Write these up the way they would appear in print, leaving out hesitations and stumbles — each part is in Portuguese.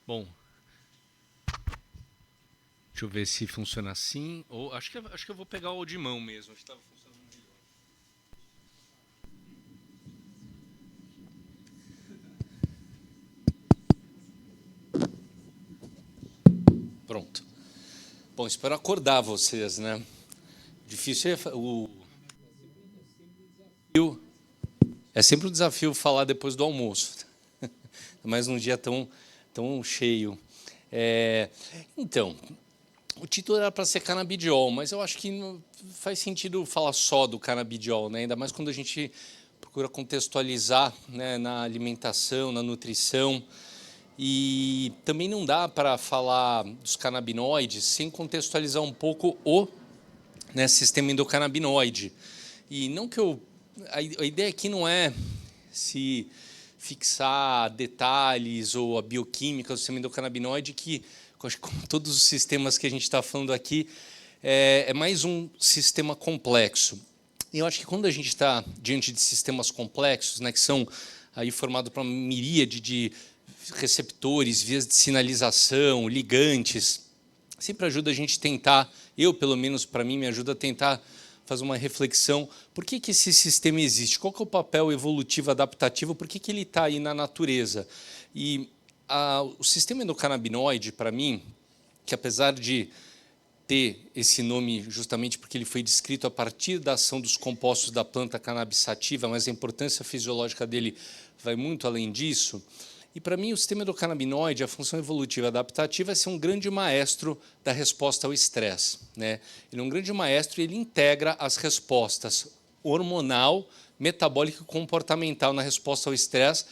Bom, deixa eu ver se funciona assim. Ou acho que eu vou pegar o de mão mesmo. Acho que estava funcionando melhor. Pronto. Bom, espero acordar vocês, né? Difícil é sempre um desafio falar depois do almoço, mas num dia tão cheio. É, então, o título era para ser canabidiol, mas eu acho que não faz sentido falar só do canabidiol, né? Ainda mais quando a gente procura contextualizar, né, na alimentação, na nutrição. E também não dá para falar dos canabinoides sem contextualizar um pouco o, né, sistema endocannabinoide. E não que a ideia aqui não é se fixar detalhes ou a bioquímica do sistema endocannabinoide, que, como todos os sistemas que a gente está falando aqui, é mais um sistema complexo. E eu acho que quando a gente está diante de sistemas complexos, né, que são aí formados por uma miríade de receptores, vias de sinalização, ligantes, sempre ajuda a gente tentar, eu pelo menos para mim me ajuda a tentar fazer uma reflexão, por que esse sistema existe, qual que é o papel evolutivo adaptativo, por que ele está aí na natureza. E o sistema endocannabinoide, para mim, que apesar de ter esse nome justamente porque ele foi descrito a partir da ação dos compostos da planta cannabis sativa, mas a importância fisiológica dele vai muito além disso. E para mim o sistema endocannabinoide, a função evolutiva adaptativa é ser um grande maestro da resposta ao estresse, né? Ele é um grande maestro e ele integra as respostas hormonal, metabólica e comportamental na resposta ao estresse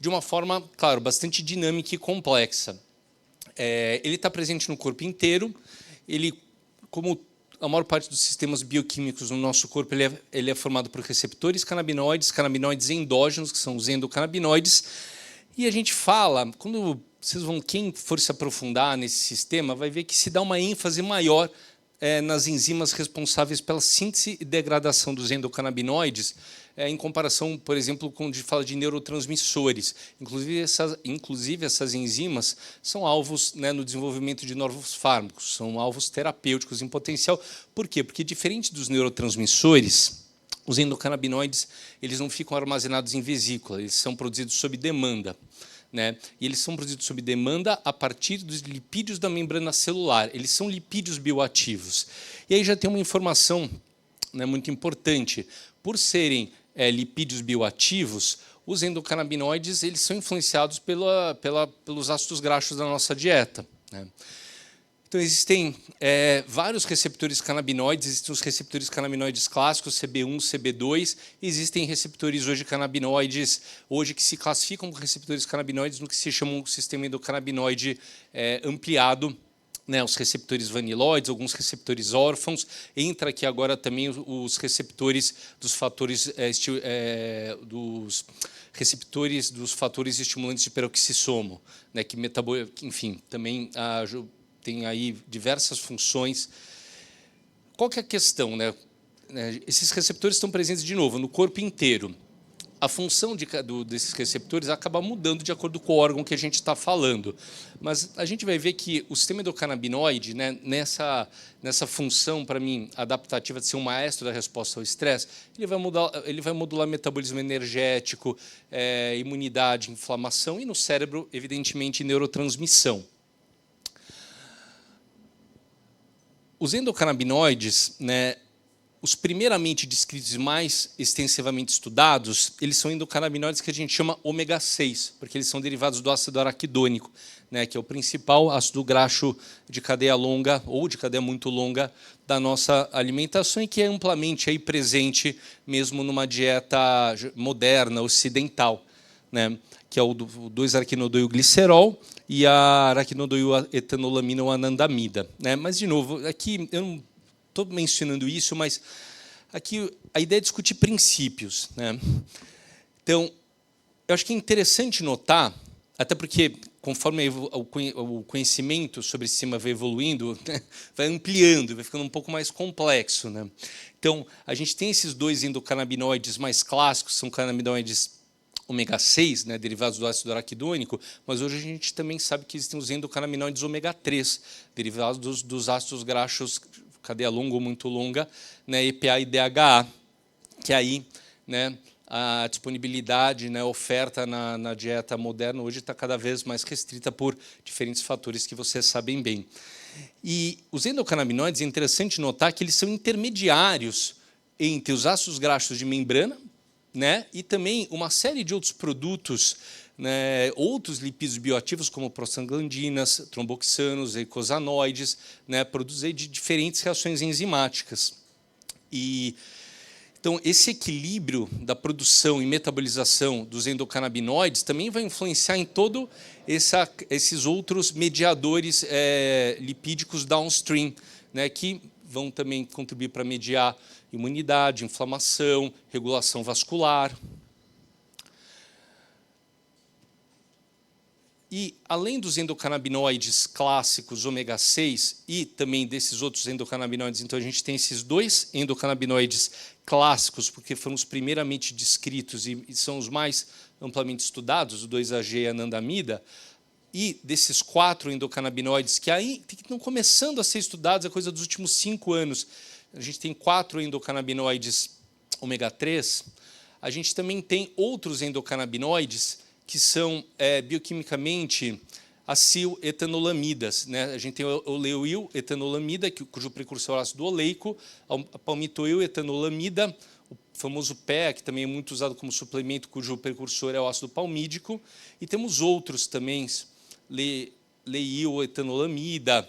de uma forma, claro, bastante dinâmica e complexa. Ele está presente no corpo inteiro. Ele, como a maior parte dos sistemas bioquímicos no nosso corpo, ele é formado por receptores canabinoides endógenos, que são os endocannabinoides. E a gente fala, quem for se aprofundar nesse sistema, vai ver que se dá uma ênfase maior nas enzimas responsáveis pela síntese e degradação dos endocannabinoides, em comparação, por exemplo, quando a gente fala de neurotransmissores. Inclusive essas enzimas são alvos, né, no desenvolvimento de novos fármacos, são alvos terapêuticos em potencial. Por quê? Porque, diferente dos neurotransmissores, os endocannabinoides eles não ficam armazenados em vesícula, eles são produzidos sob demanda. Né? E eles são produzidos sob demanda a partir dos lipídios da membrana celular. Eles são lipídios bioativos. E aí já tem uma informação, né, muito importante. Por serem lipídios bioativos, os endocannabinoides eles são influenciados pelos ácidos graxos da nossa dieta. Né? Então, existem vários receptores canabinoides, existem os receptores canabinoides clássicos, CB1, CB2, existem receptores hoje canabinoides, hoje que se classificam como receptores canabinoides no que se chama um sistema endocannabinoide ampliado, né, os receptores vaniloides, alguns receptores órfãos, entra aqui agora também os receptores dos fatores, dos receptores dos fatores estimulantes de peroxissomo, né, que enfim, também tem aí diversas funções. Qual que é a questão, né? Esses receptores estão presentes, de novo, no corpo inteiro. A função desses receptores acaba mudando de acordo com o órgão que a gente está falando. Mas a gente vai ver que o sistema endocannabinoide, né, nessa função, para mim, adaptativa de ser um maestro da resposta ao estresse, ele vai modular metabolismo energético, imunidade, inflamação e, no cérebro, evidentemente, neurotransmissão. Os endocannabinoides, né, os primeiramente descritos e mais extensivamente estudados, eles são endocannabinoides que a gente chama ômega 6, porque eles são derivados do ácido araquidônico, né, que é o principal ácido graxo de cadeia longa ou de cadeia muito longa da nossa alimentação e que é amplamente aí presente mesmo numa dieta moderna, ocidental, né, que é o 2-arquinodoilglicerol e a arachidondoiletanolamina ou anandamida. Né? Mas, de novo, aqui eu não estou mencionando isso, mas aqui a ideia é discutir princípios. Né? Então, eu acho que é interessante notar, até porque conforme o conhecimento sobre esse sistema vai evoluindo, né, vai ampliando, vai ficando um pouco mais complexo, né? Então, a gente tem esses dois endocannabinoides mais clássicos, são canabinoides ômega 6, né, derivados do ácido araquidônico, mas hoje a gente também sabe que existem os endocannabinoides ômega 3, derivados dos ácidos graxos, cadeia longa ou muito longa, né, EPA e DHA, que aí, né, a disponibilidade, né, oferta na dieta moderna hoje está cada vez mais restrita por diferentes fatores que vocês sabem bem. E os endocannabinoides, é interessante notar que eles são intermediários entre os ácidos graxos de membrana, né, e também uma série de outros produtos, né, outros lipídios bioativos, como prostaglandinas, tromboxanos, eicosanoides, né, produzidos de diferentes reações enzimáticas. Então, esse equilíbrio da produção e metabolização dos endocannabinoides também vai influenciar em todo esses outros mediadores lipídicos downstream, né, que vão também contribuir para mediar imunidade, inflamação, regulação vascular. E, além dos endocannabinoides clássicos, ômega 6, e também desses outros endocannabinoides, então a gente tem esses dois endocannabinoides clássicos, porque foram os primeiramente descritos e são os mais amplamente estudados, o 2-AG e a anandamida, e desses 4 endocannabinoides que aí estão começando a ser estudados, é coisa dos últimos 5 anos. A gente tem 4 endocannabinoides ômega 3, a gente também tem outros endocannabinoides que são bioquimicamente acil-etanolamidas, né? A gente tem o oleuil-etanolamida, cujo precursor é o ácido oleico, a palmitoil-etanolamida, o famoso PEA, que também é muito usado como suplemento, cujo precursor é o ácido palmídico, e temos outros também, leil-etanolamida.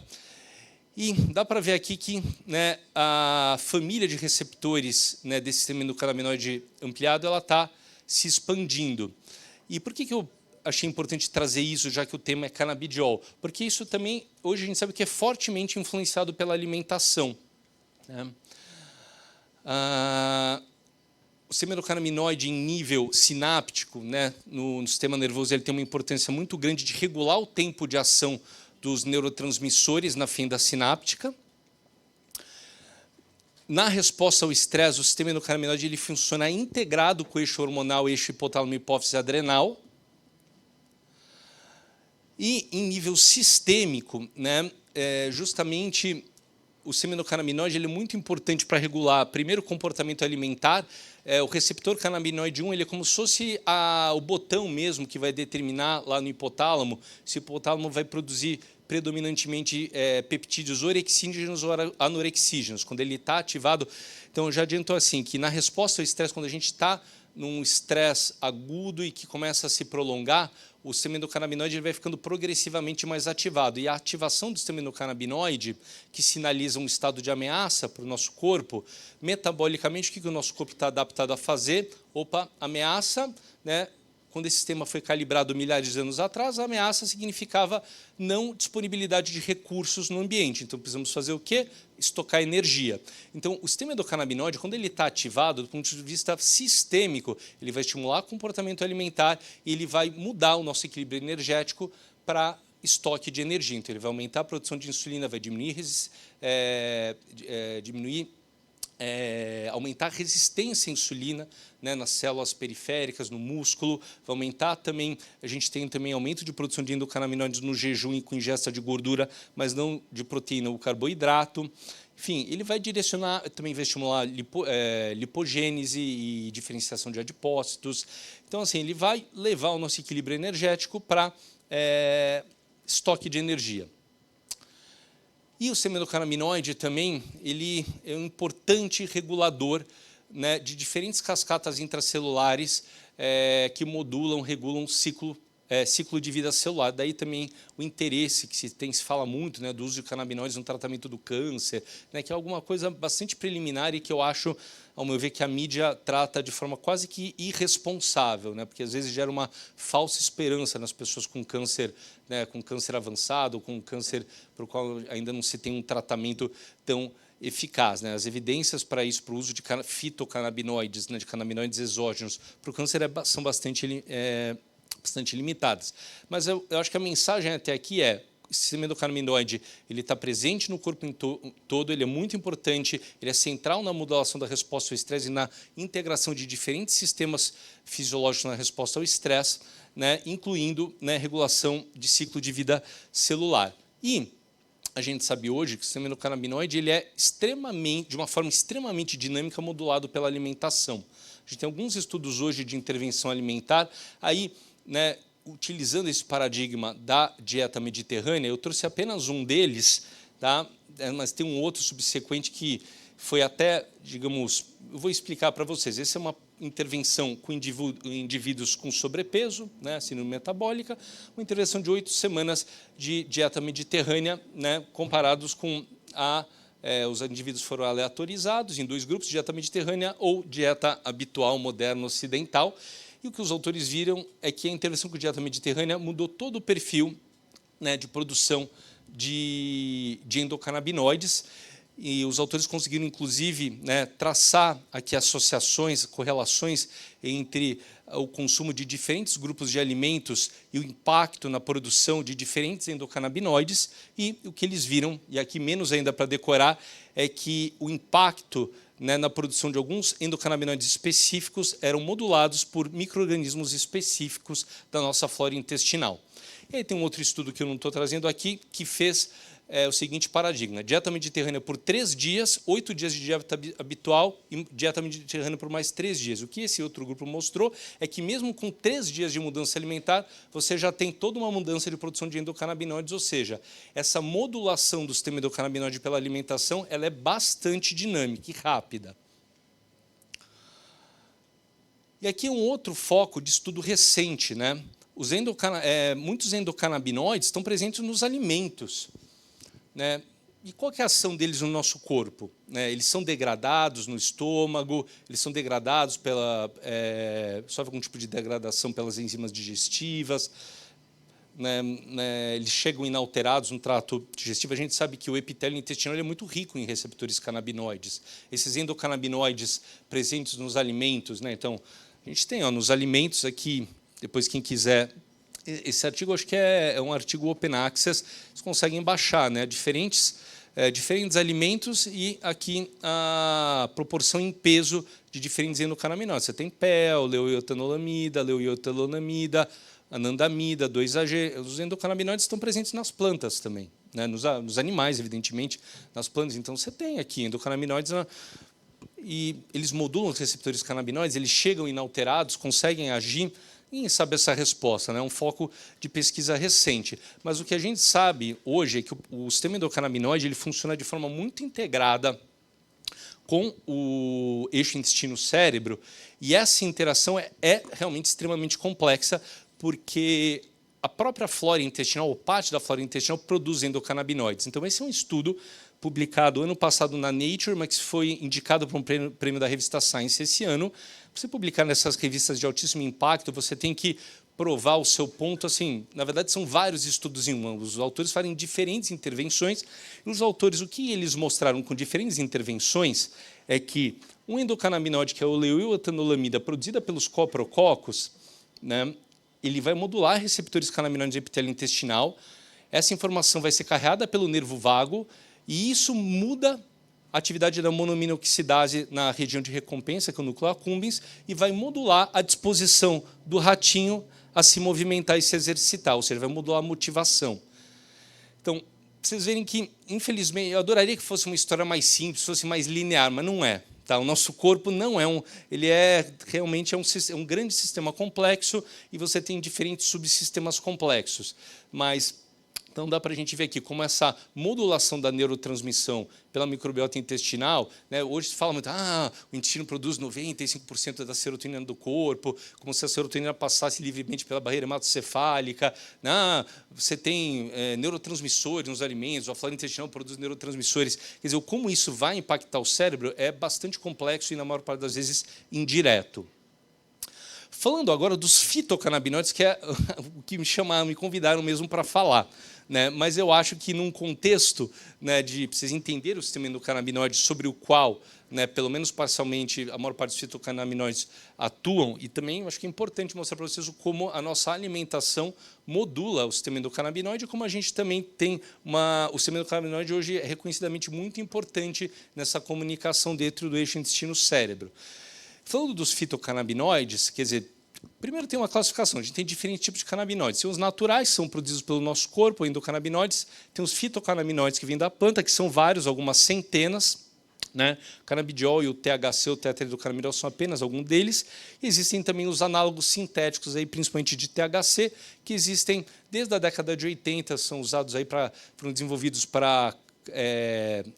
E dá para ver aqui que, né, a família de receptores, né, desse sistema endocannabinoide ampliado ela está se expandindo. E por que eu achei importante trazer isso, já que o tema é canabidiol? Porque isso também, hoje a gente sabe que é fortemente influenciado pela alimentação, né? O sistema endocannabinoide em nível sináptico, né, no sistema nervoso, ele tem uma importância muito grande de regular o tempo de ação dos neurotransmissores na fenda sináptica. Na resposta ao estresse, o sistema endocannabinoide ele funciona integrado com o eixo hormonal, eixo hipotálamo-hipófise adrenal. E, em nível sistêmico, né, justamente o sistema endocannabinoide ele é muito importante para regular, primeiro, o comportamento alimentar. O receptor canabinoide 1 ele é como se fosse o botão mesmo que vai determinar lá no hipotálamo se o hipotálamo vai produzir predominantemente peptídeos orexígenos ou anorexígenos. Quando ele está ativado, então já adiantou assim, que na resposta ao estresse, quando a gente está num estresse agudo e que começa a se prolongar, o sistema endocannabinoide ele vai ficando progressivamente mais ativado. E a ativação do sistema endocannabinoide, que sinaliza um estado de ameaça para o nosso corpo, metabolicamente, o que o nosso corpo está adaptado a fazer? Opa, ameaça, né? Quando esse sistema foi calibrado milhares de anos atrás, a ameaça significava não disponibilidade de recursos no ambiente. Então, precisamos fazer o quê? Estocar energia. Então, o sistema endocannabinoide, quando ele está ativado, do ponto de vista sistêmico, ele vai estimular o comportamento alimentar e ele vai mudar o nosso equilíbrio energético para estoque de energia. Então, ele vai aumentar a produção de insulina, vai diminuir, aumentar a resistência à insulina, né, nas células periféricas, no músculo, vai aumentar também, a gente tem também aumento de produção de endocannabinoides no jejum e com ingesta de gordura, mas não de proteína ou carboidrato. Enfim, ele vai direcionar, também vai estimular lipogênese e diferenciação de adipócitos. Então, assim, ele vai levar o nosso equilíbrio energético para estoque de energia. E o sistema endocannabinoide também ele é um importante regulador, né, de diferentes cascatas intracelulares que modulam, regulam o ciclo de vida celular. Daí também o interesse que se fala muito, né, do uso de canabinoides no tratamento do câncer, né, que é alguma coisa bastante preliminar e que eu acho, ao meu ver, que a mídia trata de forma quase que irresponsável, né, porque às vezes gera uma falsa esperança nas pessoas com câncer, né, com câncer avançado, com câncer para o qual ainda não se tem um tratamento tão eficaz, né? As evidências para isso, para o uso de fitocannabinoides, né, de canabinoides exógenos para o câncer são bastante bastante limitadas. Mas eu acho que a mensagem até aqui é: o sistema endocannabinoide ele está presente no corpo todo, ele é muito importante, ele é central na modulação da resposta ao estresse e na integração de diferentes sistemas fisiológicos na resposta ao estresse, né, incluindo, né, regulação de ciclo de vida celular. E a gente sabe hoje que o sistema endocannabinoide ele é de uma forma extremamente dinâmica, modulado pela alimentação. A gente tem alguns estudos hoje de intervenção alimentar, aí, né, utilizando esse paradigma da dieta mediterrânea. Eu trouxe apenas um deles, tá? Mas tem um outro subsequente que foi até, digamos, eu vou explicar para vocês. Essa é uma intervenção com indivíduos com sobrepeso, né, síndrome metabólica, uma intervenção de 8 semanas de dieta mediterrânea, né, comparados com os indivíduos foram aleatorizados em 2 grupos, dieta mediterrânea ou dieta habitual, moderna, ocidental. E o que os autores viram é que a intervenção com dieta mediterrânea mudou todo o perfil, né, de produção de endocannabinoides. E os autores conseguiram, inclusive, né, traçar aqui associações, correlações entre o consumo de diferentes grupos de alimentos e o impacto na produção de diferentes endocannabinoides. E o que eles viram, e aqui menos ainda para decorar, é que o impacto, né, na produção de alguns endocannabinoides específicos eram modulados por micro-organismos específicos da nossa flora intestinal. E aí tem um outro estudo que eu não estou trazendo aqui, que fez o seguinte paradigma: dieta mediterrânea por 3 dias, 8 dias de dieta habitual e dieta mediterrânea por mais 3 dias. O que esse outro grupo mostrou é que mesmo com 3 dias de mudança alimentar, você já tem toda uma mudança de produção de endocannabinoides, ou seja, essa modulação do sistema endocannabinoide pela alimentação ela é bastante dinâmica e rápida. E aqui um outro foco de estudo recente, né? Muitos endocannabinoides estão presentes nos alimentos, né? E qual que é a ação deles no nosso corpo? Né? Eles são degradados no estômago, eles são degradados sofrem algum tipo de degradação pelas enzimas digestivas, né? Eles chegam inalterados no trato digestivo. A gente sabe que o epitélio intestinal é muito rico em receptores canabinoides. Esses endocannabinoides presentes nos alimentos, né? Então, a gente tem nos alimentos aqui, depois quem quiser, esse artigo acho que é um artigo Open Access, vocês conseguem baixar, né, diferentes alimentos e aqui a proporção em peso de diferentes endocannabinoides. Você tem PEL, leuioetanolamida, leuiotelonamida, anandamida, 2-AG. Os endocannabinoides estão presentes nas plantas também, né, nos animais, evidentemente, nas plantas. Então, você tem aqui endocannabinoides e eles modulam os receptores canabinoides, eles chegam inalterados, conseguem agir em saber essa resposta, né? É um foco de pesquisa recente. Mas o que a gente sabe hoje é que o sistema endocannabinoide ele funciona de forma muito integrada com o eixo intestino-cérebro, e essa interação é realmente extremamente complexa, porque a própria flora intestinal, ou parte da flora intestinal, produz endocannabinoides. Então, esse é um estudo publicado ano passado na Nature, mas que foi indicado para um prêmio da revista Science esse ano. Para você publicar nessas revistas de altíssimo impacto, você tem que provar o seu ponto. Assim, na verdade, são vários estudos em um. Os autores fazem diferentes intervenções. E os autores, o que eles mostraram com diferentes intervenções é que um endocannabinoide, que é o leuioetanolamida, produzida pelos coprococos, né, ele vai modular receptores canabinoides do epitélio intestinal. Essa informação vai ser carregada pelo nervo vago, e isso muda a atividade da monoaminoxidase na região de recompensa, que é o núcleo accumbens, e vai modular a disposição do ratinho a se movimentar e se exercitar, ou seja, vai modular a motivação. Então, vocês verem que, infelizmente, eu adoraria que fosse uma história mais simples, fosse mais linear, mas não é. Tá? O nosso corpo não é ele realmente um grande sistema complexo, e você tem diferentes subsistemas complexos. Mas então, dá para a gente ver aqui como essa modulação da neurotransmissão pela microbiota intestinal, né, hoje se fala muito, o intestino produz 95% da serotonina do corpo, como se a serotonina passasse livremente pela barreira hematocefálica. Você tem neurotransmissores nos alimentos, a flora intestinal produz neurotransmissores. Quer dizer, como isso vai impactar o cérebro é bastante complexo e, na maior parte das vezes, indireto. Falando agora dos fitocannabinoides, que é o que me convidaram mesmo para falar. Né? Mas eu acho que num contexto, né, de vocês entenderem o sistema endocannabinoide sobre o qual, né, pelo menos parcialmente, a maior parte dos fitocannabinoides atuam, e também eu acho que é importante mostrar para vocês como a nossa alimentação modula o sistema endocannabinoide, como a gente também tem o sistema endocannabinoide hoje é reconhecidamente muito importante nessa comunicação dentro do eixo intestino-cérebro. Falando dos fitocannabinoides, quer dizer, primeiro tem uma classificação, a gente tem diferentes tipos de canabinoides. Tem os naturais, que são produzidos pelo nosso corpo, endocannabinoides. Tem os fitocannabinoides, que vêm da planta, que são vários, algumas centenas. Né? O canabidiol e o THC, o tetraidrocannabinol, são apenas alguns deles. E existem também os análogos sintéticos, aí, principalmente de THC, que existem desde a década de 80, são usados aí foram desenvolvidos para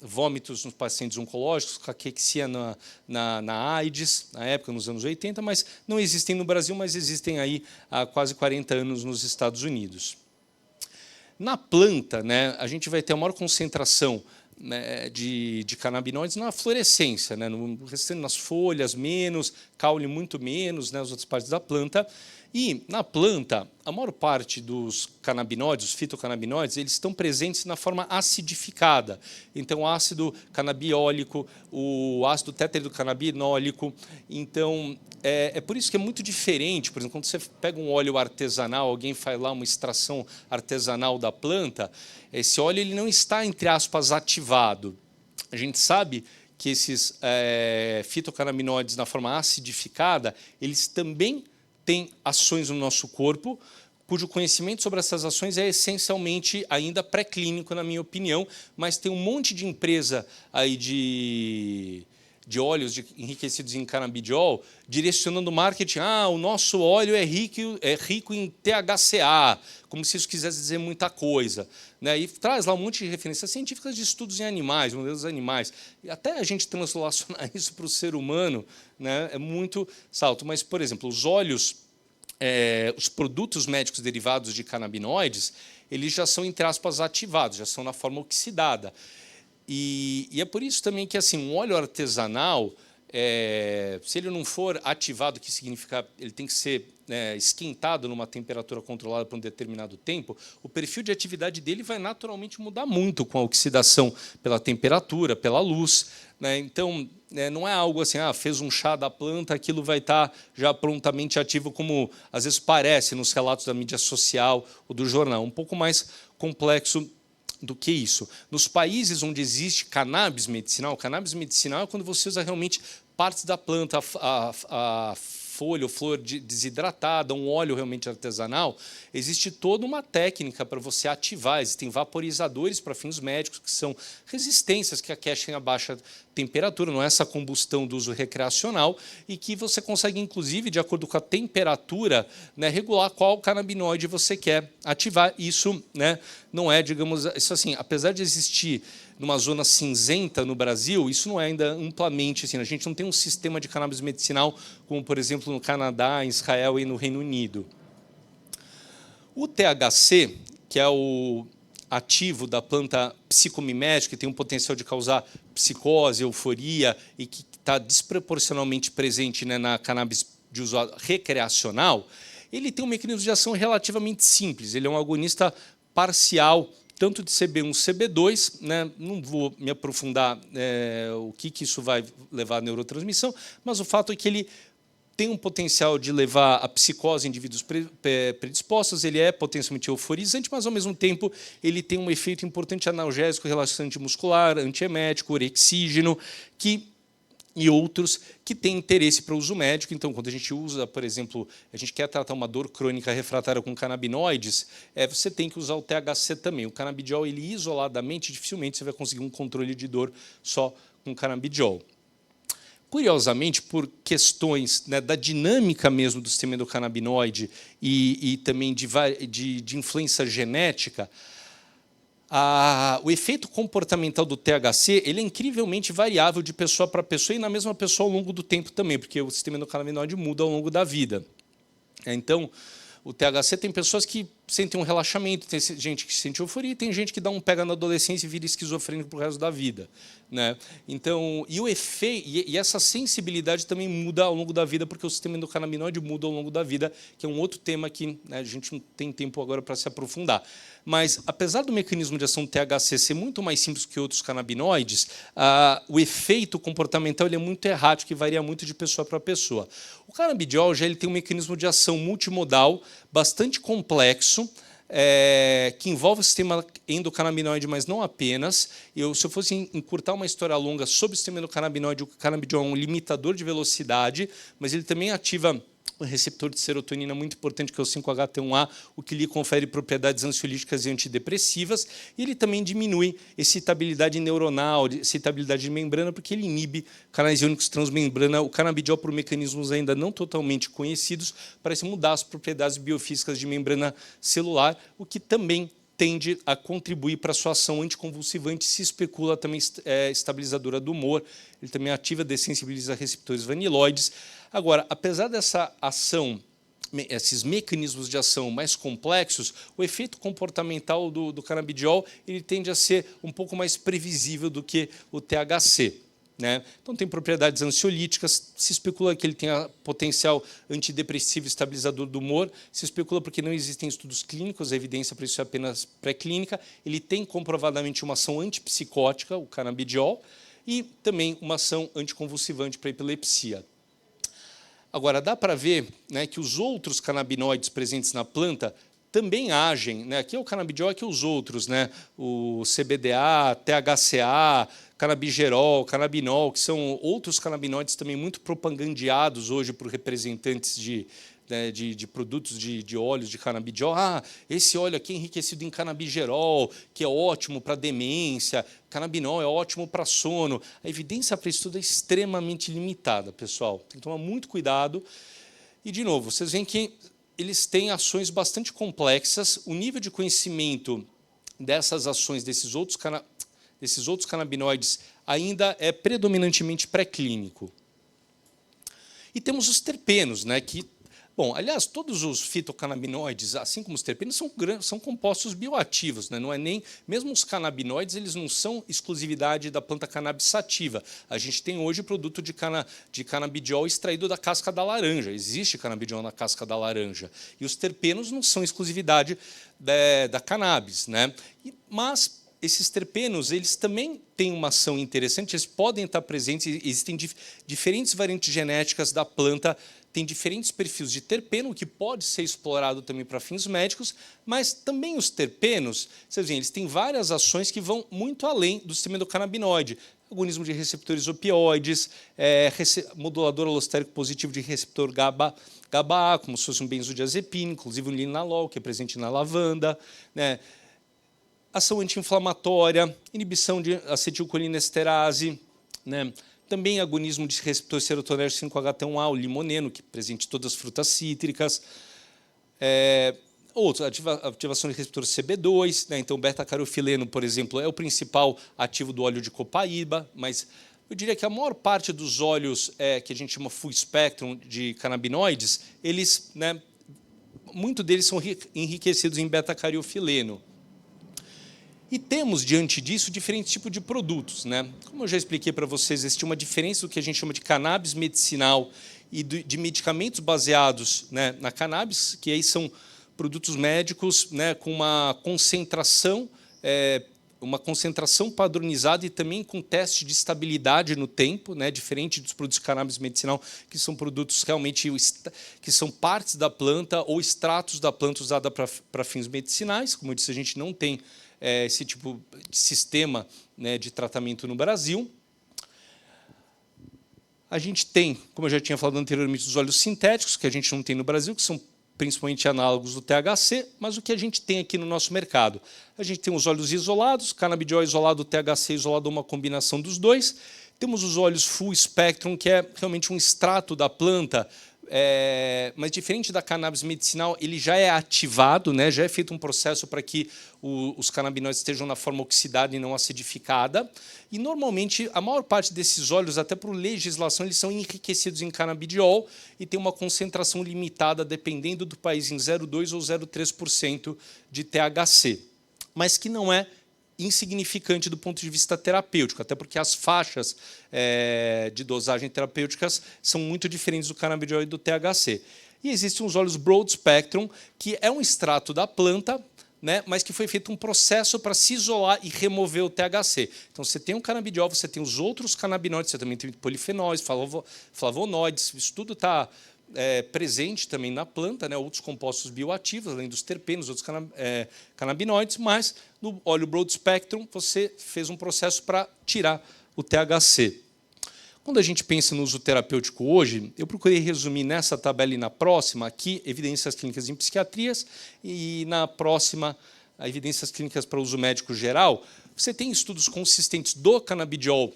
vômitos nos pacientes oncológicos, caquexia na AIDS, na época, nos anos 80, mas não existem no Brasil, mas existem aí há quase 40 anos nos Estados Unidos. Na planta, né, a gente vai ter a maior concentração, né, de canabinoides na fluorescência, né, nas folhas menos, caule muito menos, né, as outras partes da planta. E, na planta, a maior parte dos canabinoides, os fitocannabinoides, eles estão presentes na forma acidificada. Então, o ácido canabiólico, o ácido tetraidrocannabinólico. Então, é por isso que é muito diferente. Por exemplo, quando você pega um óleo artesanal, alguém faz lá uma extração artesanal da planta, esse óleo ele não está, entre aspas, ativado. A gente sabe que esses fitocannabinoides, na forma acidificada, eles também tem ações no nosso corpo, cujo conhecimento sobre essas ações é essencialmente ainda pré-clínico, na minha opinião, mas tem um monte de empresa aí de óleos enriquecidos em canabidiol direcionando o marketing. O nosso óleo é rico em THCA, como se isso quisesse dizer muita coisa. Né? E traz lá um monte de referências científicas de estudos em animais, modelos animais. E até a gente translacionar isso para o ser humano, né, é muito salto. Mas, por exemplo, os óleos, os produtos médicos derivados de canabinoides, eles já são, entre aspas, ativados, já são na forma oxidada. E é por isso também que assim, um óleo artesanal, se ele não for ativado, que significa ele tem que ser esquentado numa temperatura controlada por um determinado tempo, o perfil de atividade dele vai naturalmente mudar muito com a oxidação pela temperatura, pela luz. Né? Então, não é algo assim, fez um chá da planta, aquilo vai estar já prontamente ativo, como às vezes parece nos relatos da mídia social ou do jornal. Um pouco mais complexo do que isso. Nos países onde existe cannabis medicinal é quando você usa realmente partes da planta, a folha ou flor desidratada, um óleo realmente artesanal, existe toda uma técnica para você ativar. Existem vaporizadores para fins médicos, que são resistências que aquecem a baixa temperatura, não é essa combustão do uso recreacional, e que você consegue, inclusive, de acordo com a temperatura, né, regular qual canabinoide você quer ativar. Isso, né, não é, digamos, isso assim, apesar de existir numa zona cinzenta no Brasil, isso não é ainda amplamente assim. A gente não tem um sistema de cannabis medicinal como, por exemplo, no Canadá, em Israel e no Reino Unido. O THC, que é o ativo da planta psicomimética, que tem um potencial de causar psicose, euforia, e que está desproporcionalmente presente, né, na cannabis de uso recreacional, ele tem um mecanismo de ação relativamente simples. Ele é um agonista parcial, tanto de CB1, CB2, né? Não vou me aprofundar o que isso vai levar à neurotransmissão, mas o fato é que ele tem um potencial de levar a psicose em indivíduos predispostos, ele é potencialmente euforizante, mas, ao mesmo tempo, ele tem um efeito importante analgésico, relaxante muscular, antiemético, orexígeno, e outros que têm interesse para uso médico. Então, quando a gente usa, por exemplo, a gente quer tratar uma dor crônica refratária com canabinoides, você tem que usar o THC também. O canabidiol, ele isoladamente, dificilmente você vai conseguir um controle de dor só com canabidiol. Curiosamente, por questões, né, da dinâmica mesmo do sistema endocannabinoide e também de influência genética, o efeito comportamental do THC ele é incrivelmente variável de pessoa para pessoa e na mesma pessoa ao longo do tempo também, porque o sistema endocannabinoide muda ao longo da vida. Então, o THC tem pessoas que sentem um relaxamento, tem gente que sente euforia, tem gente que dá um pega na adolescência e vira esquizofrênico para o resto da vida, né? Então, e o efeito e essa sensibilidade também muda ao longo da vida, porque o sistema endocannabinoide muda ao longo da vida, que é um outro tema que, né, a gente não tem tempo agora para se aprofundar. Mas, apesar do mecanismo de ação do THC ser muito mais simples que outros canabinoides, o efeito comportamental ele é muito errático e varia muito de pessoa para pessoa. O canabidiol já ele tem um mecanismo de ação multimodal bastante complexo, que envolve o sistema endocannabinoide, mas não apenas. Se eu fosse encurtar uma história longa sobre o sistema endocannabinoide, o canabidiol é um limitador de velocidade, mas ele também ativa um receptor de serotonina muito importante, que é o 5-HT1A, o que lhe confere propriedades ansiolíticas e antidepressivas, e ele também diminui excitabilidade neuronal, excitabilidade de membrana, porque ele inibe canais iônicos transmembrana. O canabidiol, por mecanismos ainda não totalmente conhecidos, parece mudar as propriedades biofísicas de membrana celular, o que também tende a contribuir para a sua ação anticonvulsivante, se especula também estabilizadora do humor, ele também ativa, dessensibiliza receptores vaniloides. Agora, apesar dessa ação, esses mecanismos de ação mais complexos, o efeito comportamental do canabidiol ele tende a ser um pouco mais previsível do que o THC. Né? Então, tem propriedades ansiolíticas, se especula que ele tenha potencial antidepressivo e estabilizador do humor, se especula porque não existem estudos clínicos, a evidência para isso é apenas pré-clínica, ele tem comprovadamente uma ação antipsicótica, o canabidiol, e também uma ação anticonvulsivante para epilepsia. Agora, dá para ver, né, que os outros canabinoides presentes na planta também agem, né? Aqui é o canabidiol, aqui os outros, né? O CBDA, THCA, canabigerol, canabinol, que são outros canabinoides também muito propagandeados hoje por representantes de produtos de óleos de canabidiol. Esse óleo aqui é enriquecido em canabigerol, que é ótimo para demência, canabinol é ótimo para sono. A evidência para isso tudo é extremamente limitada, pessoal. Tem que tomar muito cuidado. E, de novo, vocês veem que eles têm ações bastante complexas, o nível de conhecimento dessas ações, desses outros canabinoides, ainda é predominantemente pré-clínico. E temos os terpenos, né, que, bom, aliás, todos os fitocannabinoides, assim como os terpenos, são compostos bioativos, né? Não é nem mesmo os canabinoides, eles não são exclusividade da planta cannabis sativa. A gente tem hoje produto de canabidiol extraído da casca da laranja. Existe canabidiol na casca da laranja. E os terpenos não são exclusividade da cannabis, né? Mas esses terpenos, eles também têm uma ação interessante, eles podem estar presentes, existem diferentes variantes genéticas da planta, tem diferentes perfis de terpeno, que pode ser explorado também para fins médicos, mas também os terpenos, vocês veem, eles têm várias ações que vão muito além do sistema endocannabinoide. Agonismo de receptores opioides, modulador alostérico positivo de receptor GABA-A, como se fosse um benzodiazepina, inclusive o linalol, que é presente na lavanda, né? Ação anti-inflamatória, inibição de acetilcolinesterase, né? Também agonismo de receptor serotonérgico 5-HT1A, o limoneno, que é presente em todas as frutas cítricas. Ativação de receptor CB2, né? Então, beta-carofileno, por exemplo, é o principal ativo do óleo de copaíba, mas eu diria que a maior parte dos óleos que a gente chama full spectrum de canabinoides, eles, né, muito deles são enriquecidos em beta-carofileno. E temos, diante disso, diferentes tipos de produtos, né? Como eu já expliquei para vocês, existe uma diferença do que a gente chama de cannabis medicinal e de medicamentos baseados, né, na cannabis, que aí são produtos médicos, né, com uma concentração padronizada e também com teste de estabilidade no tempo, né, diferente dos produtos de cannabis medicinal, que são produtos realmente que são partes da planta ou extratos da planta usada para fins medicinais. Como eu disse, a gente não tem esse tipo de sistema, né, de tratamento no Brasil. A gente tem, como eu já tinha falado anteriormente, os óleos sintéticos, que a gente não tem no Brasil, que são principalmente análogos do THC, mas o que a gente tem aqui no nosso mercado? A gente tem os óleos isolados, canabidiol isolado, THC isolado, uma combinação dos dois. Temos os óleos full spectrum, que é realmente um extrato da planta, Mas, diferente da cannabis medicinal, ele já é ativado, né? Já é feito um processo para que os canabinoides estejam na forma oxidada e não acidificada. E, normalmente, a maior parte desses óleos, até por legislação, eles são enriquecidos em canabidiol e tem uma concentração limitada, dependendo do país, em 0,2% ou 0,3% de THC, mas que não é insignificante do ponto de vista terapêutico, até porque as faixas de dosagem terapêuticas são muito diferentes do canabidiol e do THC. E existem os óleos broad spectrum, que é um extrato da planta, né, mas que foi feito um processo para se isolar e remover o THC. Então, você tem o canabidiol, você tem os outros canabinoides, você também tem polifenóis, flavonoides, isso tudo está presente também na planta, né, outros compostos bioativos, além dos terpenos, outros canabinoides, mas no óleo broad spectrum você fez um processo para tirar o THC. Quando a gente pensa no uso terapêutico hoje, eu procurei resumir nessa tabela e na próxima, aqui, evidências clínicas em psiquiatrias, e na próxima, evidências clínicas para uso médico geral. Você tem estudos consistentes do canabidiol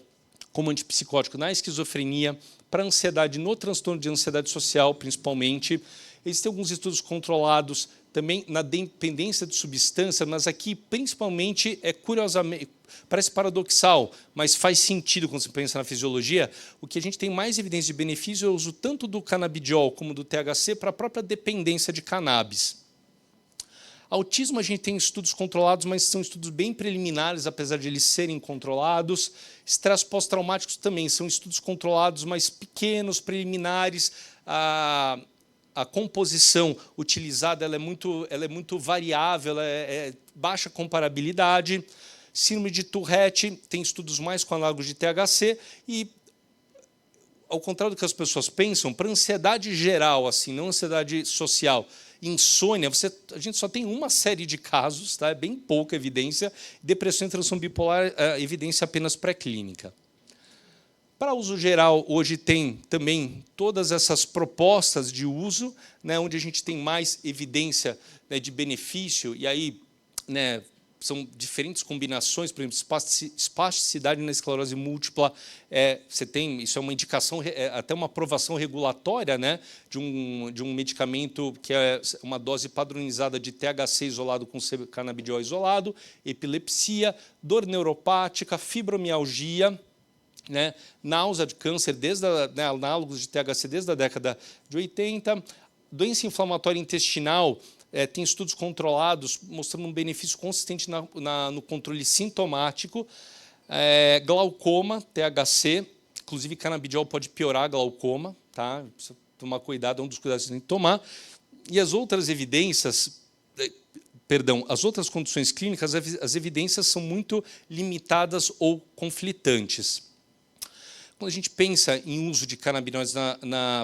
como antipsicótico na esquizofrenia, para ansiedade, no transtorno de ansiedade social, principalmente. Existem alguns estudos controlados também na dependência de substância, mas aqui, principalmente, curiosamente, parece paradoxal, mas faz sentido quando você pensa na fisiologia, o que a gente tem mais evidência de benefício é o uso tanto do canabidiol como do THC para a própria dependência de cannabis. Autismo, a gente tem estudos controlados, mas são estudos bem preliminares, apesar de eles serem controlados. Estresse pós-traumáticos também são estudos controlados, mas pequenos, preliminares. A composição utilizada ela é muito variável, é baixa comparabilidade. Síndrome de Tourette, tem estudos mais com análogos de THC. E, ao contrário do que as pessoas pensam, para ansiedade geral, assim, não ansiedade social, insônia, a gente só tem uma série de casos, tá? É bem pouca evidência. Depressão e transtorno bipolar, evidência apenas pré-clínica. Para uso geral, hoje tem também todas essas propostas de uso, né, onde a gente tem mais evidência, né, de benefício, e aí, né, são diferentes combinações, por exemplo, espasticidade na esclerose múltipla, isso é uma indicação, até uma aprovação regulatória, né, de um medicamento que é uma dose padronizada de THC isolado com canabidiol isolado, epilepsia, dor neuropática, fibromialgia, né, náusea de câncer, análogos de THC desde a década de 80, doença inflamatória intestinal. Tem estudos controlados mostrando um benefício consistente no controle sintomático. Glaucoma, THC, inclusive canabidiol pode piorar a glaucoma, tá? Precisa tomar cuidado, é um dos cuidados que tem que tomar. E as outras evidências, as outras condições clínicas, as evidências são muito limitadas ou conflitantes. Quando a gente pensa em uso de canabinoides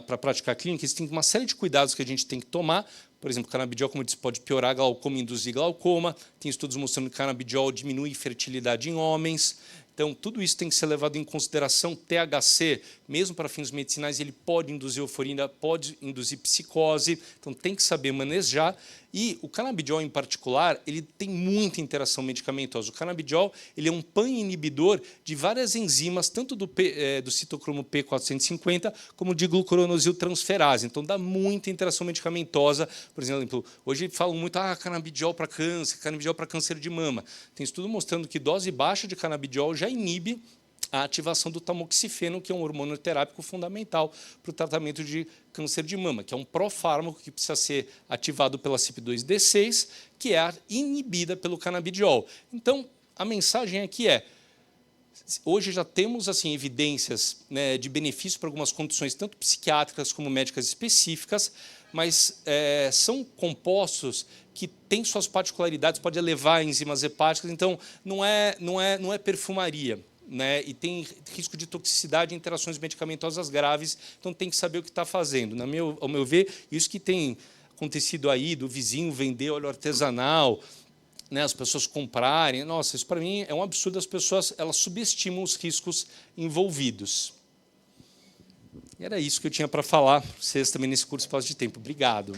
para a prática clínica, existem uma série de cuidados que a gente tem que tomar. Por exemplo, o canabidiol, como eu disse, pode piorar glaucoma e induzir glaucoma. Tem estudos mostrando que o canabidiol diminui fertilidade em homens. Então, tudo isso tem que ser levado em consideração. THC, mesmo para fins medicinais, ele pode induzir euforia, pode induzir psicose. Então, tem que saber manejar. E o canabidiol, em particular, ele tem muita interação medicamentosa. O canabidiol ele é um pan-inibidor de várias enzimas, tanto do citocromo P450, como de glucuronosiltransferase. Então, dá muita interação medicamentosa. Por exemplo, hoje falam muito canabidiol para câncer de mama. Tem estudo mostrando que dose baixa de canabidiol já inibe a ativação do tamoxifeno, que é um hormônio terápico fundamental para o tratamento de câncer de mama, que é um profármaco que precisa ser ativado pela CYP2D6, que é inibida pelo canabidiol. Então, a mensagem aqui hoje já temos assim, evidências, né, de benefício para algumas condições, tanto psiquiátricas como médicas específicas, mas são compostos que têm suas particularidades, pode elevar enzimas hepáticas, então não é perfumaria. Né, e tem risco de toxicidade e interações medicamentosas graves, então tem que saber o que está fazendo. Ao meu ver, isso que tem acontecido aí, do vizinho vender óleo artesanal, né, as pessoas comprarem, nossa, isso para mim é um absurdo, as pessoas elas subestimam os riscos envolvidos. E era isso que eu tinha para falar para vocês também nesse curto espaço de tempo. Obrigado.